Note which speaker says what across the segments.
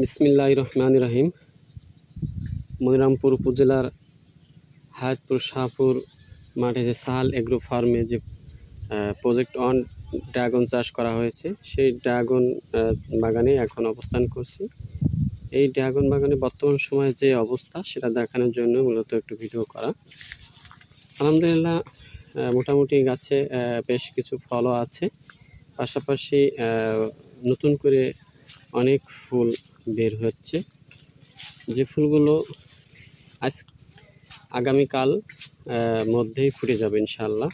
Speaker 1: বিসমিল্লাহির রহমানির রহিম। মনিরামপুর উপজেলার হায়াতপুর শাহপুর মাঠে যে সাহাল এগ্রো ফার্মে যে প্রজেক্ট অন ড্রাগন চাষ করা হয়েছে, সেই ড্রাগন বাগানে এখন অবস্থান করছি। এই ড্রাগন বাগানে বর্তমান সময়ে যে অবস্থা সেটা দেখানোর জন্য মূলত একটু ভিডিও করা। আলহামদুলিল্লাহ, মোটামুটি গাছে বেশ কিছু ফলও আছে, পাশাপাশি নতুন করে অনেক ফুল বের হচ্ছে, যে ফুলগুলো আগামীকাল মধ্যেই ফুটে যাবে ইনশাআল্লাহ।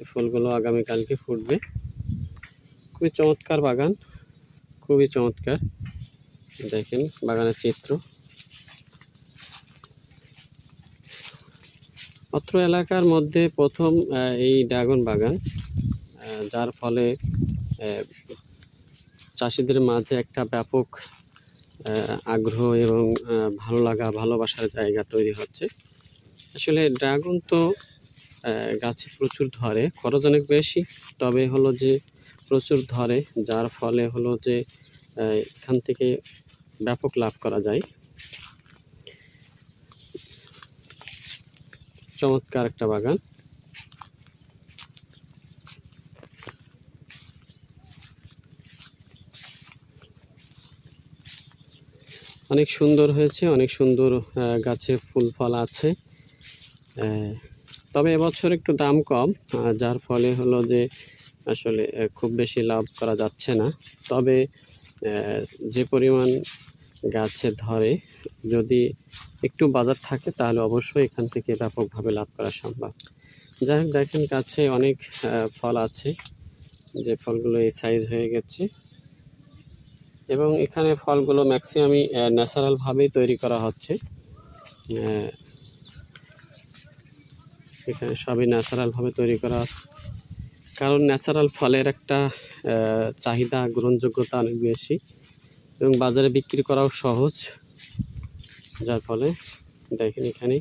Speaker 1: এই ফুলগুলো আগামীকালকে ফুটবে। খুবই চমৎকার বাগান, খুবই চমৎকার। দেখেন বাগানের চিত্র। অত্র এলাকার মধ্যে প্রথম এই ড্রাগন বাগান, যার ফলে চাষিদের মাঝে একটা ব্যাপক আগ্রহ এবং ভালো লাগা, ভালোবাসার জায়গা তৈরি হচ্ছে। আসলে ড্রাগন তো গাছে প্রচুর ধরে, খরচ অনেক বেশি, তবে হলো যে প্রচুর ধরে, যার ফলে হলো যে এখান থেকে ব্যাপক লাভ করা যায়। চমৎকার একটা বাগান। অনেক সুন্দর হয়েছে, অনেক সুন্দর গাছে ফুল ফল আছে। তবে এবছর একটু দাম কম, যার ফলে হলো যে আসলে খুব বেশি লাভ করা যাচ্ছে না। তবে যে পরিমাণ গাছে ধরে, যদি একটু বাজার থাকে তাহলে অবশ্যই এখান থেকে ব্যাপকভাবে লাভ করা সম্ভব। যাই হোক, দেখেন গাছে অনেক ফল আছে, যে ফলগুলো এই সাইজ হয়ে গেছে, এবং এখানে ফলগুলো ম্যাক্সিমামই ন্যাচারালভাবেই তৈরি করা হচ্ছে। এখানে সবই ন্যাচারালভাবে তৈরি করা হচ্ছে, কারণ ন্যাচারাল ফলের একটা চাহিদা, গ্রহণযোগ্যতা অনেক বেশি, এবং বাজারে বিক্রি করাও সহজ। যার ফলে দেখেন এখানে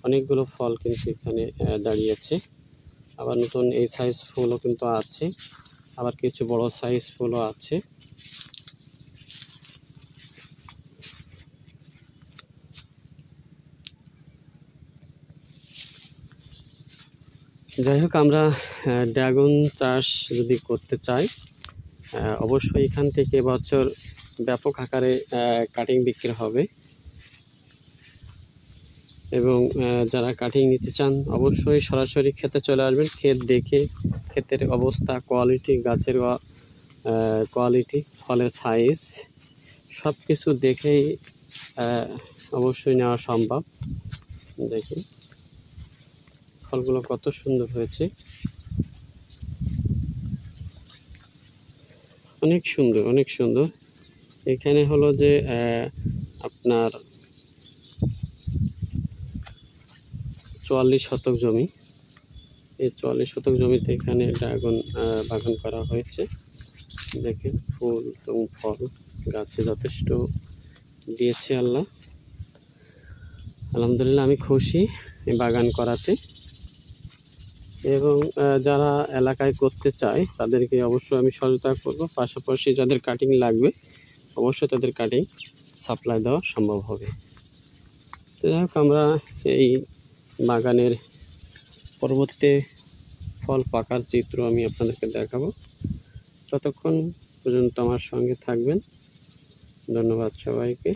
Speaker 1: অনেকগুলো ফল কিন্তু এখানে দাঁড়িয়েছে। আবার নতুন এই সাইজ ফুলও কিন্তু আছে, আবার কিছু বড় সাইজ ফুলও আছে। যাই হোক, আমরা ড্রাগন চাষ যদি করতে চাই, অবশ্যই এখান থেকে এবছর ব্যাপক আকারে কাটিং বিক্রি হবে, এবং যারা কাটিং নিতে চান অবশ্যই সরাসরি ক্ষেতে চলে আসবেন। ক্ষেত দেখে, ক্ষেতের অবস্থা, কোয়ালিটি, গাছের কোয়ালিটি, ফলের সাইজ সব কিছু দেখেই অবশ্যই নেওয়া সম্ভব। দেখি ফলগুলো কত সুন্দর হয়েছে, অনেক সুন্দর, অনেক সুন্দর। এখানে হলো যে আপনার 44 শতক জমি। এই 44 শতক জমিতে এখানে ড্রাগন বাগান করা হয়েছে। দেখেন ফুল এবং ফল গাছে যথেষ্ট দিয়েছে আল্লাহ। আলহামদুলিল্লাহ, আমি খুশি এই বাগান করাতে, এবং যারা এলাকায় করতে চায় তাদেরকে অবশ্যই আমি সহায়তা করব। পাশাপাশি যাদের কাটিং লাগবে অবশ্যই তাদের কাটিং সাপ্লাই দেওয়া সম্ভব হবে। তো যাই হোক, আমরা এই বাগানের পরবর্তী ফল পাকার চিত্র আমি আপনাদেরকে দেখাবো। ততক্ষণ পর্যন্ত আমার সঙ্গে থাকবেন। ধন্যবাদ সবাইকে।